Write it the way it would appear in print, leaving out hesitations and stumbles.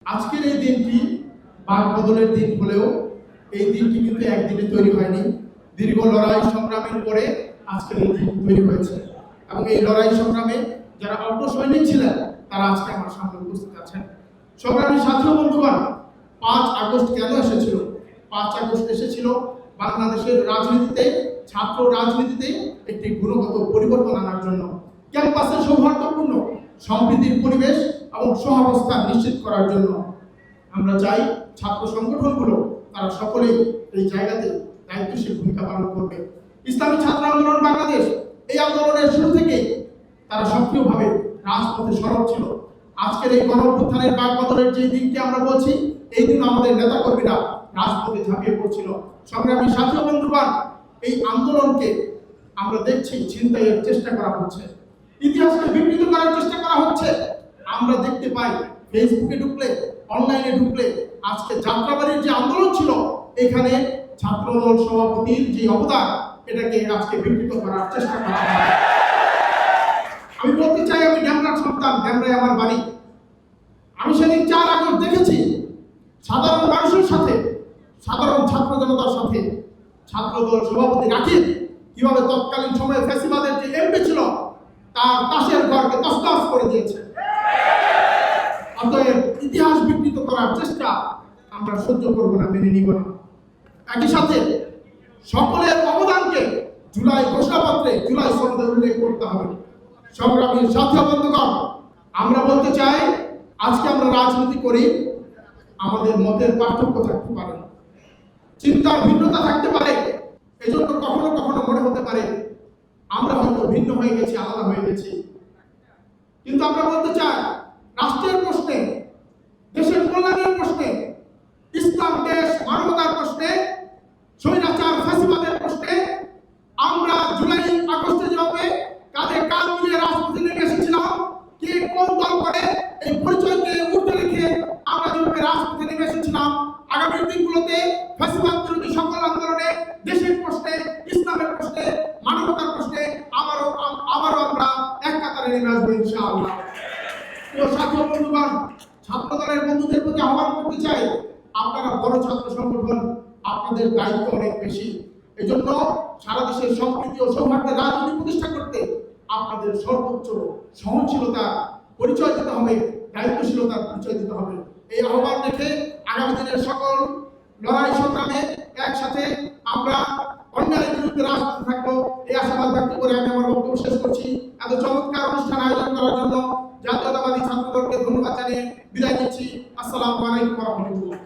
আজকের এই দিনটি বাক বদলের দিন হলেও এই দিনটি কিন্তু একদিনে তৈরি হয়নি। দীর্ঘ লড়াই সংগ্রামের পরে আজকের এই দিন তৈরি হয়েছে এবং এই লড়াই সংগ্রামে যারা অগ্রসৈনিক ছিলেন তারা আজকে আমার সামনে উপস্থিত আছেন। সংগ্রামী সাথী ও বন্ধুগণ, 5 আগস্ট কেন এসেছিল? 5 আগস্ট এসেছিল বাংলাদেশের রাজনীতিতে, ছাত্র রাজনীতিতে একটি গুণগত পরিবর্তন আনার জন্য, ক্যাম্পাসে সৌহার্দ্যপূর্ণ সম্প্রীতির পরিবেশ এবং সহাবস্থান নিশ্চিত করার জন্য। আমরা চাই ছাত্র সংগঠনগুলো তারা সকলেই এই জায়গাতে দায়িত্বশীল ভূমিকা পালন করবে। ইসলামী ছাত্র আন্দোলন বাংলাদেশ এই আন্দোলনের শুরু থেকে তারা সক্রিয়ভাবে রাজপথে সরব ছিল। আজকের এই গণঅভ্যুত্থানের বাক বদলের যে দিনকে আমরা বলছি, এই দিন আমাদের নেতাকর্মীরা রাজপথে ঝাঁপিয়ে পড়ছিল। সংগ্রামী সাথী ও বন্ধুগণ, এই আন্দোলনকে আমরা দেখছি ছিনতাইয়ের চেষ্টা করা হচ্ছে, ইতিহাসকে বিকৃত করার চেষ্টা করা হচ্ছে। আমরা দেখতে পাই ফেসবুকে ঢুকলে, অনলাইনে ঢুকলে, আজকে যাত্রাবাড়ির যে আন্দোলন ছিল এখানে ছাত্রদল সভাপতির যে অবদান, এটাকে আজকে বিকৃত করার চেষ্টা করা হয়। আমি বলতে চাই, আমি ড্যামরার সন্তান, ড্যামরাই আমার বাড়ি। আমি সেদিন 4 আগস্ট দেখেছি সাধারণ মানুষের সাথে, সাধারণ ছাত্র জনতার সাথে ছাত্রদল সভাপতি রাকিব কিভাবে তৎকালীন সময়ে ফ্যাসিবাদের যে এমপি ছিল তার তাসের ঘরকে তছনছ করে দিয়েছে। অতএব ইতিহাস বিকৃত করার চেষ্টা আমরা সহ্য করব না, মেনে নিব না। একই সাথে সকলের অবদানকে জুলাই ঘোষণাপত্রে, জুলাই সনদে উল্লেখ করতে হবে। সংগ্রামী সাথী ও বন্ধুগণ, আমরা বলতে চাই, আজকে আমরা রাজনীতি করি, আমাদের মতের পার্থক্য থাকতে পারে, চিন্তার ভিন্নতা থাকতে পারে। এজন্য কখনো কখনো মনে হতে পারে আমরা হয়তো ভিন্ন হয়ে গেছি, আলাদা হয়ে গেছি। কিন্তু আমরা বলতে চাই, রাষ্ট্রের প্রশ্নে, দেশের কল্যাণের প্রশ্নে, ইসলাম, দেশ, মানবতার প্রশ্নে, স্বৈরাচার ফ্যাসিবাদের প্রশ্নে আমরা জুলাই আগস্টে যেভাবে কাঁধে কাঁধ মিলিয়ে রাজপথে নেমে এসেছিলাম, কে কোন দল করে এই পরিচয়কে উঠে রেখে আমরা যেভাবে রাজপথে নেমে এসেছিলাম, আগামী দিনগুলোতে ফ্যাসিবাদ বিরোধী সকল আন্দোলনে, দেশের প্রশ্নে, ইসলামের প্রশ্নে, মানবতার প্রশ্নে আবারও আমরা এক কাতারে নেমে আসবো ইনশাআল্লাহ। প্রিয় সাথী ও বন্ধুগণ, ছাত্রদলের বন্ধুদের প্রতি আহ্বান করতে চাই, আপনারা বড় ছাত্র সংগঠন, আপনাদের দায়িত্ব অনেক বেশি। এজন্য সারা দেশের সম্প্রীতি ও সৌহার্দ্যের রাজনীতি প্রতিষ্ঠা করতে আপনাদের সর্বোচ্চ সহনশীলতার পরিচয় দিতে হবে, দায়িত্বশীলতার পরিচয় দিতে হবে। এই আহ্বান রেখে আগামী দিনের সকল লড়াই সংগ্রামে একসাথে আমরা অন্যায়ের বিরুদ্ধে রাজপথে থাকবো, এই আশাবাদ ব্যক্ত করে আমি আমার বক্তব্য শেষ করছি। এত চমৎকার অনুষ্ঠান আয়োজন করার জন্য জাতীয়তাবাদী ছাত্রদলকে ধন্যবাদ জানিয়ে বিদায় নিচ্ছি। আসসালামু আলাইকুম ওয়া রাহমাতুল্লাহ।